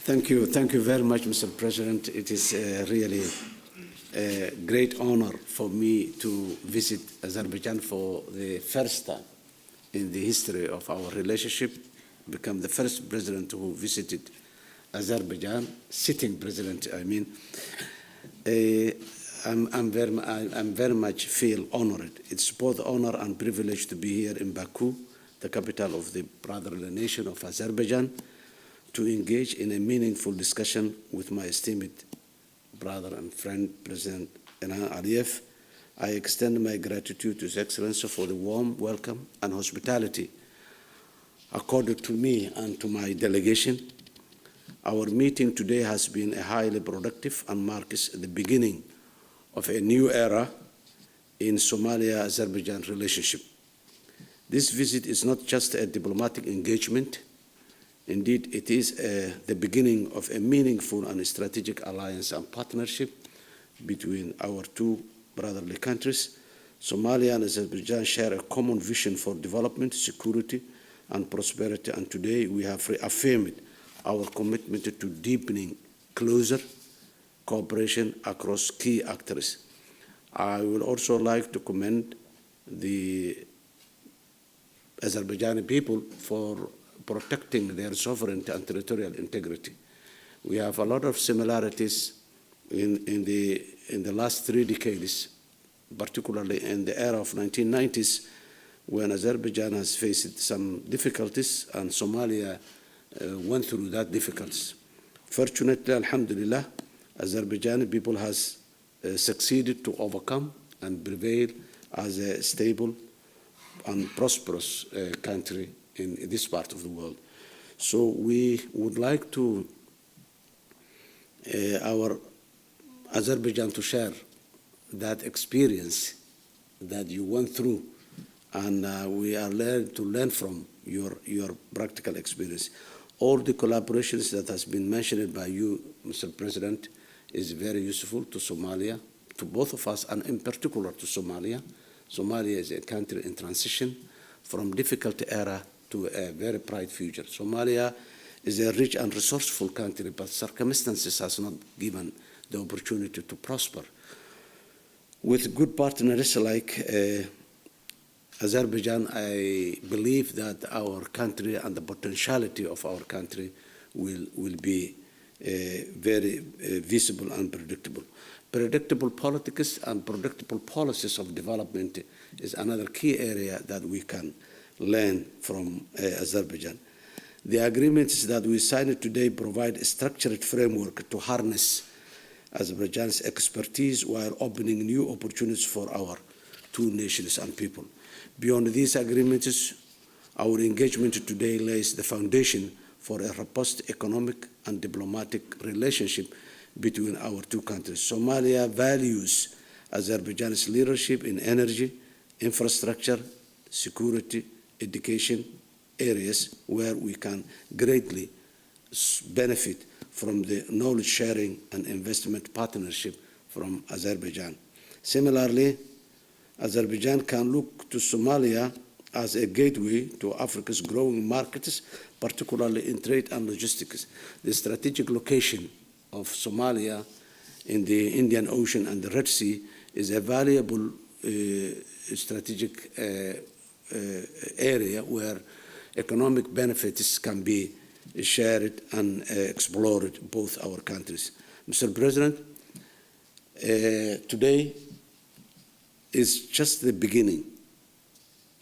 Thank you very much, Mr. President. It is really a great honor for me to visit Azerbaijan for the first time in the history of our relationship, become the first president who visited Azerbaijan, sitting president, I mean. I'm very much feel honored. It's both honor and privilege to be here in Baku, the capital of the brotherly nation of Azerbaijan, to engage in a meaningful discussion with my esteemed brother and friend, President Ilham Aliyev. I extend my gratitude to His Excellency for the warm welcome and hospitality accorded to me and to my delegation. Our meeting today has been highly productive and marks the beginning of a new era in Somalia-Azerbaijan relationship. This visit is not just a diplomatic engagement. Indeed, it is the beginning of a meaningful and strategic alliance and partnership between our two brotherly countries. Somalia and Azerbaijan share a common vision for development, security, and prosperity, and today we have reaffirmed our commitment to deepening closer cooperation across key actors. I would also like to commend the Azerbaijani people for protecting their sovereignty and territorial integrity. We have a lot of similarities in the last 3 decades, particularly in the era of 1990s, when Azerbaijan has faced some difficulties and Somalia went through that difficulties. Fortunately, alhamdulillah, Azerbaijani people has succeeded to overcome and prevail as a stable and prosperous country in this part of the world. So we would like to our Azerbaijan to share that experience that you went through, and we are to learn from your practical experience. All the collaborations that has been mentioned by you, Mr. President, is very useful to Somalia, to both of us, and in particular to Somalia. Somalia is a country in transition from difficult era to a very bright future. Somalia is a rich and resourceful country, but circumstances has not given the opportunity to prosper. With good partners like Azerbaijan, I believe that our country and the potentiality of our country will be very visible and predictable. Predictable politics and predictable policies of development is another key area that we can learn from Azerbaijan. The agreements that we signed today provide a structured framework to harness Azerbaijan's expertise while opening new opportunities for our two nations and people. Beyond these agreements, our engagement today lays the foundation for a robust economic and diplomatic relationship between our two countries. Somalia values Azerbaijan's leadership in energy, infrastructure, security, education areas where we can greatly benefit from the knowledge sharing and investment partnership from Azerbaijan. Similarly, Azerbaijan can look to Somalia as a gateway to Africa's growing markets, particularly in trade and logistics. The strategic location of Somalia in the Indian Ocean and the Red Sea is a valuable strategic area where economic benefits can be shared and explored both our countries. Mr. President, today is just the beginning.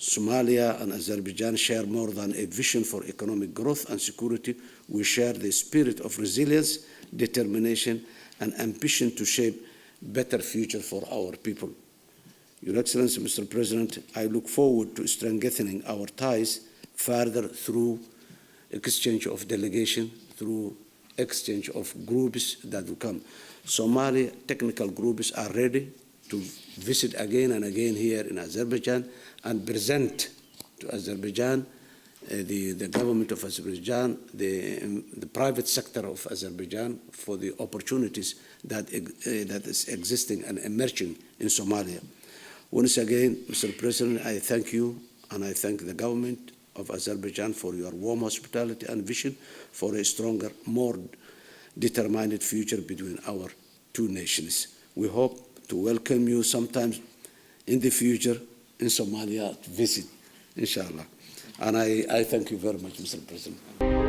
Somalia and Azerbaijan share more than a vision for economic growth and security. We share the spirit of resilience, determination, and ambition to shape a better future for our people. Your Excellency, Mr. President, I look forward to strengthening our ties further through exchange of delegation, through exchange of groups that will come. Somali technical groups are ready to visit again and again here in Azerbaijan and present to Azerbaijan, the government of Azerbaijan, the private sector of Azerbaijan for the opportunities that is existing and emerging in Somalia. Once again, Mr. President, I thank you and I thank the government of Azerbaijan for your warm hospitality and vision for a stronger, more determined future between our two nations. We hope to welcome you sometimes in the future in Somalia to visit, inshallah. And I thank you very much, Mr. President.